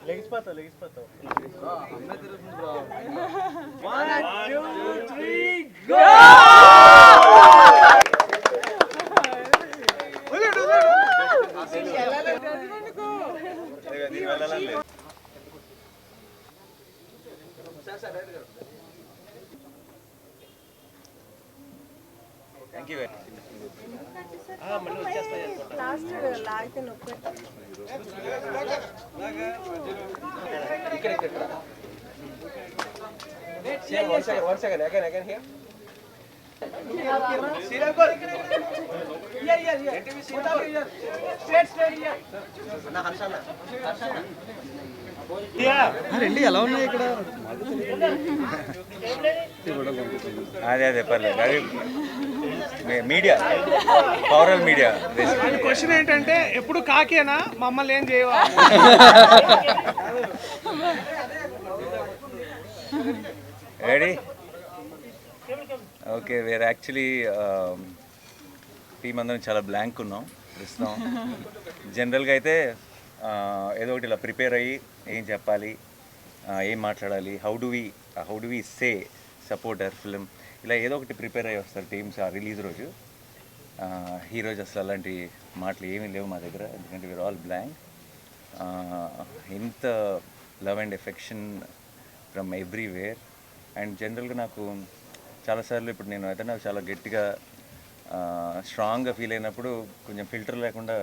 లెగిసిపోతావు లెగిసిపోతావు. 1 2 3 go. Thank you. రండి, ఎలా ఉన్నాయి ఇక్కడ? అదే అదే పర్లేదు. అది మీడియా, పవరల్ మీడియా. క్వశ్చన్ ఏంటంటే ఎప్పుడు కాకేనా, మమ్మల్ని ఏం చేయవా? Ready? Okay, where actually team అందరం చాలా బ్లాంక్ ఉన్నాం ప్రస్తుతం. జనరల్గా అయితే ఏదో ఒకటి ఇలా ప్రిపేర్ అయ్యి ఏం చెప్పాలి, ఏం మాట్లాడాలి, how do we say support our film, ఇలా ఏదో ఒకటి ప్రిపేర్ అయ్యి వస్తారు టీమ్స్ ఆ రిలీజ్ రోజు. ఈరోజు అసలు అలాంటి మాటలు ఏమీ లేవు మా దగ్గర, ఎందుకంటే వీఆర్ ఆల్ బ్లాంక్. ఇంత love and affection from everywhere. And జనరల్గా నాకు చాలాసార్లు ఇప్పుడు నేను ఏదైనా చాలా గట్టిగా స్ట్రాంగ్గా ఫీల్ అయినప్పుడు కొంచెం ఫిల్టర్ లేకుండా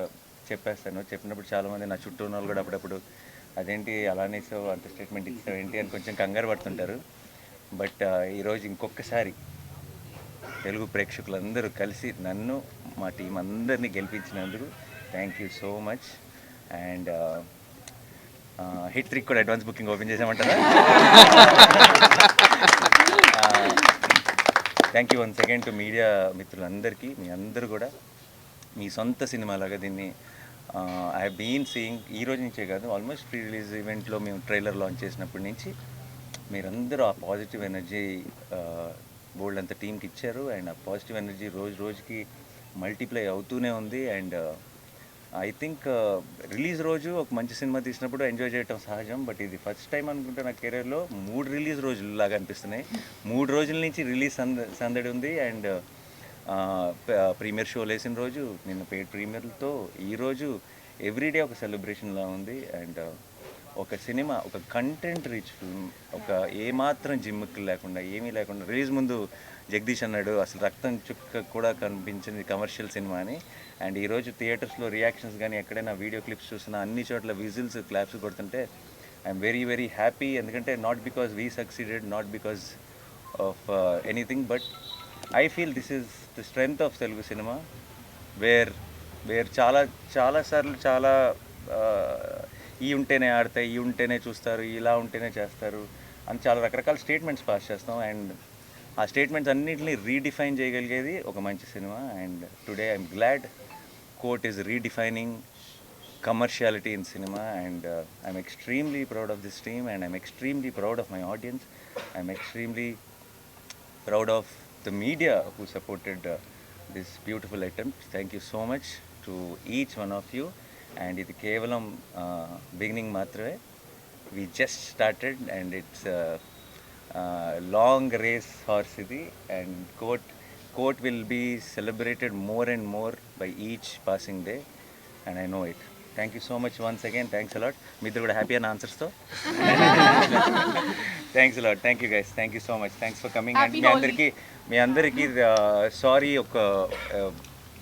చెప్పేస్తాను. చెప్పినప్పుడు చాలామంది నా చుట్టూ ఉన్న వాళ్ళు కూడా అప్పుడప్పుడు అదేంటి అలానే ఇస్తావు, అంత స్టేట్మెంట్ ఇస్తావు ఏంటి అని కొంచెం కంగారు పడుతుంటారు. బట్ ఈరోజు ఇంకొకసారి తెలుగు ప్రేక్షకులందరూ కలిసి నన్ను మా టీం అందరినీ గెలిపించినందుకు thank you so much. And hat trick కూడా అడ్వాన్స్ బుకింగ్ ఓపెన్ చేసామంటారా? Thank you once again to media మిత్రులందరికీ. మీ అందరూ కూడా మీ సొంత సినిమాలాగా దీన్ని ఐ హ్యావ్ బీన్ సీయింగ్. ఈ రోజు నుంచే కాదు, ఆల్మోస్ట్ ప్రీ రిలీజ్ ఈవెంట్లో మేము ట్రైలర్ లాంచ్ చేసినప్పటి నుంచి మీరందరూ ఆ పాజిటివ్ ఎనర్జీ బోల్డ్ అంత టీంకి ఇచ్చారు. అండ్ ఆ పాజిటివ్ ఎనర్జీ రోజు రోజుకి మల్టిప్లై అవుతూనే ఉంది. అండ్ ఐ థింక్ రిలీజ్ రోజు ఒక మంచి సినిమా తీసినప్పుడు ఎంజాయ్ చేయడం సహజం, బట్ ఇది ఫస్ట్ టైం అనుకుంటే నా కెరీర్లో 3 రిలీజ్ రోజులు లాగా అనిపిస్తున్నాయి. 3 రోజుల నుంచి రిలీజ్ సందడి ఉంది. అండ్ ప్రీమియర్ షోలు వేసిన రోజు, నిన్న పెయిడ్ ప్రీమియర్లతో ఈరోజు ఎవ్రీడే ఒక సెలబ్రేషన్లా ఉంది. అండ్ ఒక సినిమా, ఒక కంటెంట్ రిచ్ ఫిల్మ్, ఒక ఏమాత్రం జిమ్కి లేకుండా ఏమీ లేకుండా, రిలీజ్ ముందు జగదీష్ అన్నాడు అసలు రక్తం చుక్క కూడా కనిపించింది కమర్షియల్ సినిమా అని. అండ్ ఈరోజు థియేటర్స్లో రియాక్షన్స్ కానీ ఎక్కడైనా వీడియో క్లిప్స్ చూసినా అన్ని చోట్ల విజిల్స్ క్లాప్స్ కొడుతుంటే ఐఎమ్ వెరీ వెరీ హ్యాపీ. ఎందుకంటే not because we succeeded, not because of anything, but I feel this is the strength of Telugu cinema. Where చాలాసార్లు చాలా ఈ ఉంటేనే ఆడతాయి, ఈ ఉంటేనే చూస్తారు, ఇలా ఉంటేనే చేస్తారు అని చాలా రకరకాల స్టేట్మెంట్స్ పాస్ చేస్తాం. అండ్ ఆ స్టేట్మెంట్స్ అన్నింటినీ రీడిఫైన్ చేయగలిగేది ఒక మంచి cinema. And today I'm glad court is redefining commerciality in cinema. And I'm extremely proud of this team, and I'm extremely proud of my audience. I'm extremely proud of the media who supported this beautiful attempt. Thank you so much to each one of you. And ఇది కేవలం beginning మాత్రమే. we just started and it's long race horse ఇది. and court will be celebrated more and more by each passing day, and I know it. Thank you so much once again. Thanks a lot. మీ ఇద్దరు కూడా happy అన్న ఆన్సర్స్తో. Thanks a lot. Thank you guys. Thank you so much. Thanks for coming. And మీ అందరికీ sorry, ఒక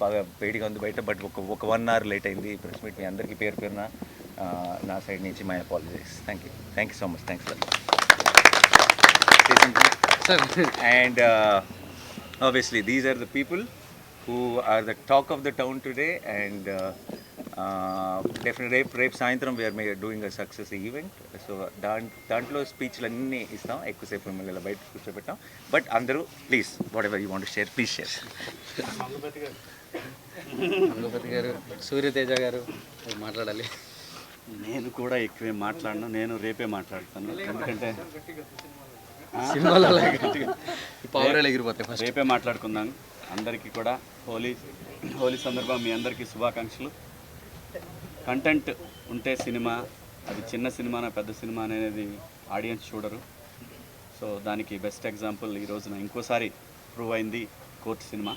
బాగా వేడిగా ఉంది బయట, బట్ ఒక 1 hour లేట్ అయింది ప్రెస్ మీట్. మీ అందరికీ పేరు పేరున నా సైడ్ నుంచి my apologies. Thank you so much. Thanks. And obviously these are the people who are the talk of the town today. And definitely రేపు సాయంత్రం we are doing a success event. So దాంట్లో స్పీచ్లు అన్నీ ఇస్తాం, ఎక్కువసేపు మిమ్మల్ని ఇలా బయట కూర్చోబెట్టాం. బట్ అందరూ please whatever you want to share, please share. Mangapathi గారు, సూర్యతేజ గారు మాట్లాడాలి. నేను కూడా ఎక్కువే మాట్లాడను, నేను రేపే మాట్లాడతాను. ఎందుకంటే సినిమాలో పావురాలు ఎగిరిపోతాయి ఫస్ట్. రేపే మాట్లాడుకుందాం. అందరికీ కూడా హోలీ సందర్భం మీ అందరికీ శుభాకాంక్షలు. కంటెంట్ ఉంటే సినిమా, అది చిన్న సినిమానా పెద్ద సినిమా అనేది ఆడియన్స్ చూడరు. సో దానికి బెస్ట్ ఎగ్జాంపుల్ ఈ రోజున ఇంకోసారి ప్రూవ్ అయింది court cinema.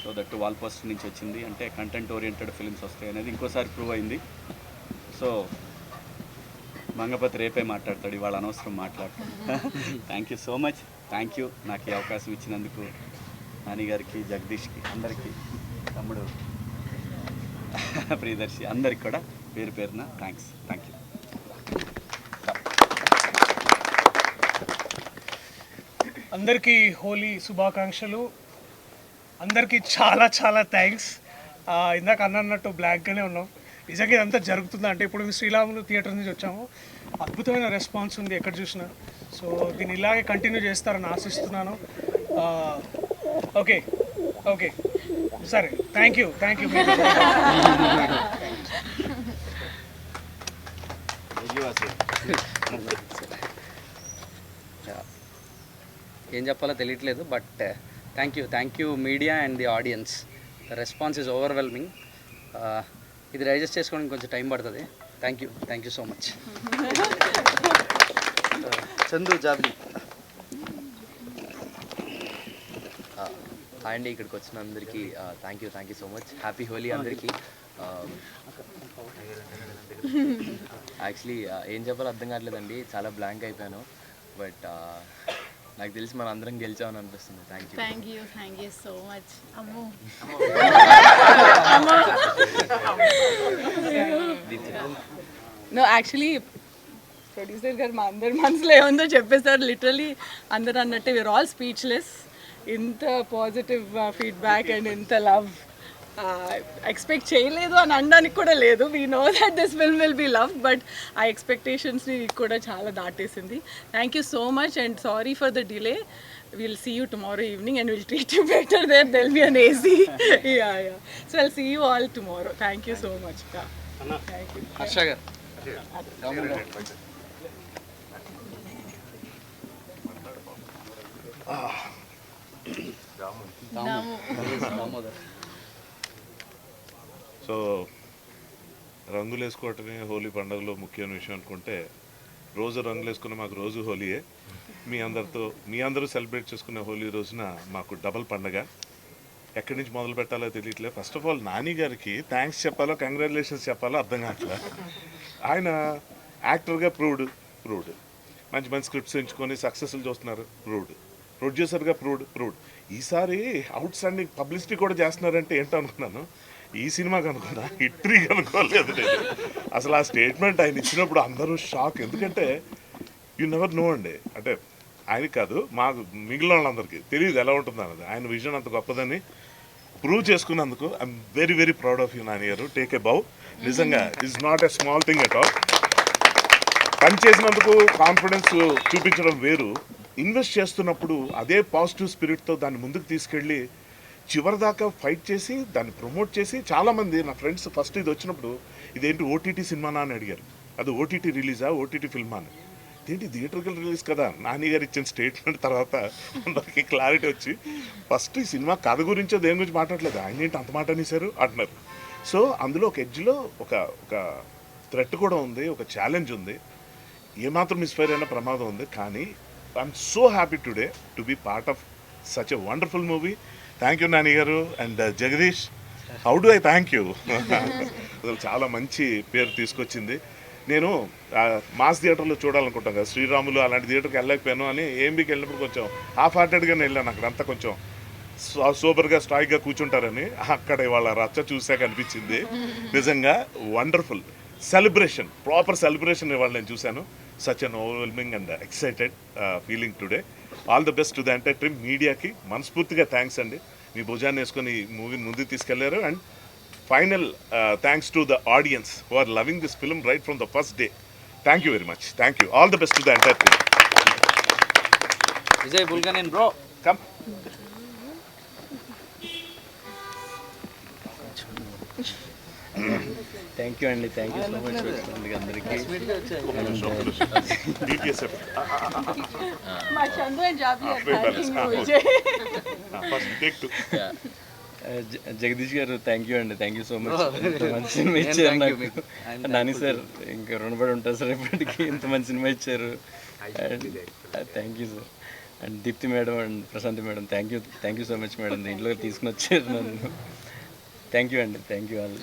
So that wall poster నుంచి వచ్చింది అంటే కంటెంట్ ఓరియంటెడ్ ఫిల్మ్స్ వస్తాయి అనేది ఇంకోసారి ప్రూవ్ అయింది. సో మంగపతి రేపే మాట్లాడతాడు, ఇవాళ అనవసరం మాట్లాడతాడు. Thank you so much. Thank you నాకు ఈ అవకాశం ఇచ్చినందుకు నాని గారికి, జగదీష్కి, అందరికీ, తమ్ముడు ప్రియదర్శి అందరికి కూడా పేరు పేరున థ్యాంక్స్. Thank you. అందరికీ హోలీ శుభాకాంక్షలు. అందరికీ చాలా చాలా థ్యాంక్స్. ఇందాక అన్నట్టు బ్లాక్గానే ఉన్నాం. నిజంగా ఇదంతా జరుగుతుందా అంటే ఇప్పుడు మేము శ్రీరాములు థియేటర్ నుంచి వచ్చాము. అద్భుతమైన రెస్పాన్స్ ఉంది ఎక్కడ చూసినా. సో దీన్ని ఇలాగే కంటిన్యూ చేస్తారని ఆశిస్తున్నాను. ఓకే ఓకే సరే, థ్యాంక్ యూ. ఏం చెప్పాలో తెలియట్లేదు, but thank you media and the audience. The response is overwhelming. ఇది డైజెస్ట్ చేసుకోవడానికి కొంచెం టైం పడుతుంది. Thank you so much. Chandu Jabili. Hi అండి, ఇక్కడికి వచ్చిన అందరికీ thank you so much. Happy Holi అందరికీ. యాక్చువల్లీ ఏం చెప్పాలో అర్థం కావట్లేదండి, చాలా బ్లాంక్ అయిపోయాను. బట్ నాకు తెలిసి మనం అందరం గెలిచామని అనిపిస్తుంది. Thank you so much. అమ్మో నో యాక్చువల్లీ ప్రొడ్యూసర్ గారు మా అందరి మనసులో ఏముందో చెప్పేశారు. లిటరలీ అందరు అన్నట్టే వీఆర్ ఆల్ స్పీచ్లెస్. ఇంత పాజిటివ్ ఫీడ్బ్యాక్ అండ్ ఇంత లవ్ ఎక్స్పెక్ట్ చేయలేదు అని అనడానికి కూడా లేదు. We know that this film will be love, but ఆ ఎక్స్పెక్టేషన్స్ని కూడా చాలా దాటేసింది. Thank you so much and sorry for the delay. We'll see you tomorrow evening and we'll treat you better there. There'll be an AC. yeah. So I'll see you all tomorrow. Thank you so much. Yeah. Thank you. Harsha గారు. Damodar. So రంగులు వేసుకోవటమే హోలీ పండుగలో ముఖ్యమైన విషయం అనుకుంటే, రోజు రంగులు వేసుకున్న మాకు రోజు హోలీయే. మీ అందరూ సెలబ్రేట్ చేసుకునే హోలీ రోజున మాకు డబల్ పండగ. ఎక్కడి నుంచి మొదలు పెట్టాలో తెలియట్లేదు. ఫస్ట్ ఆఫ్ ఆల్ నాని గారికి థ్యాంక్స్ చెప్పాలో కంగ్రాచులేషన్స్ చెప్పాలో అర్థం కావట్లే. ఆయన యాక్టర్గా ప్రూవ్డ్, మంచి స్క్రిప్ట్స్ ఎంచుకొని సక్సెస్ఫుల్ చూస్తున్నారు, ప్రొడ్యూసర్గా ప్రూవ్డ్. ఈసారి అవుట్ స్టాండింగ్ పబ్లిసిటీ కూడా చేస్తున్నారంటే ఏంటో అనుకున్నాను. ఈ సినిమాకి అనుకున్నా, హిట్రీకి అనుకోలేదు నేను. అసలు ఆ స్టేట్మెంట్ ఆయన ఇచ్చినప్పుడు అందరూ షాక్. ఎందుకంటే యూ నెవర్ నో అండి, అంటే ఆయనకి కాదు, మాకు మిగిలిన వాళ్ళందరికీ తెలియదు ఎలా ఉంటుంది అన్నది. ఆయన విజన్ అంత గొప్పదని ప్రూవ్ చేసుకున్నందుకు I'm very very proud of you Nani గారు. టేక్ ఏ బౌ. నిజంగా it's not a small thing at all. పని చేసినందుకు కాన్ఫిడెన్స్ చూపించడం వేరు, ఇన్వెస్ట్ చేస్తున్నప్పుడు అదే పాజిటివ్ స్పిరిట్తో దాన్ని ముందుకు తీసుకెళ్ళి చివరిదాకా ఫైట్ చేసి దాన్ని ప్రమోట్ చేసి, చాలామంది నా ఫ్రెండ్స్ ఫస్ట్ ఇది వచ్చినప్పుడు ఇదేంటి ఓటీటీ సినిమానా అని అడిగారు. అది ఓటీటీ రిలీజా, ఓటీటీ ఫిల్మా అని. ఏంటి థియేటర్కి రిలీజ్ కదా. నాని గారు ఇచ్చిన స్టేట్మెంట్ తర్వాత అందరికీ క్లారిటీ వచ్చి, ఫస్ట్ ఈ సినిమా కథ గురించో దేని గురించి మాట్లాడలేదు, ఆయన ఏంటి అంత మాట అనేసారు అంటున్నారు. సో అందులో ఒక ఎడ్జ్లో ఒక థ్రెట్ కూడా ఉంది, ఒక ఛాలెంజ్ ఉంది, ఏమాత్రం మిస్ఫైర్ అయినా ప్రమాదం ఉంది. కానీ I'm so happy today to be part of such a wonderful movie. Thank you Nani గారు and Jagadeesh. How do I thank you. అసలు చాలా మంచి పేరు తీసుకొచ్చింది. నేను మాస్ థియేటర్లో చూడాలనుకుంటాను కదా, శ్రీరాములు అలాంటి థియేటర్కి వెళ్ళలేకపోయాను అని ఏఎంబీకి వెళ్ళినప్పుడు కొంచెం హాఫ్ హార్టెడ్గానే వెళ్ళాను. అక్కడంతా కొంచెం సూపర్గా స్ట్రాయిక్గా కూర్చుంటారని, అక్కడ ఇవాళ రచ్చ చూసాక అనిపించింది. నిజంగా వండర్ఫుల్ సెలబ్రేషన్, ప్రాపర్ సెలబ్రేషన్ ఇవాళ నేను చూశాను. Such an overwhelming and excited feeling today. All the best to the entire team. మీడియాకి మనస్ఫూర్తిగా థ్యాంక్స్ అండి, మీ భుజాన్ని వేసుకొని ఈ మూవీని ముందుకు తీసుకెళ్లారు. And final thanks to the audience who are loving this film right from the first day. Thank you very much. Thank you. All the best to the entire team. Vijay Bulganin bro come. Thank you అండి, thank you so much వచ్చినందుకు అందరికీ. DPS మా Chandu and జాబీ are thanking you, Vijay. First take 2. Jagadeesh గారు thank you అండి, thank you so much. ఇంత మంచి cinema ఇచ్చారు నాకు. నాని సార్ ఇంకా రుణపడి ఉంటారు సార్ ఎప్పటికీ, ఇంత మంచి సినిమా ఇచ్చారు. And thank you sir. And Deepthi madam and Prashanthi madam thank you so much madam, దీంట్లో తీసుకుని వచ్చారు నన్ను. థ్యాంక్ యూ అండి, థ్యాంక్ యూ ఆల్.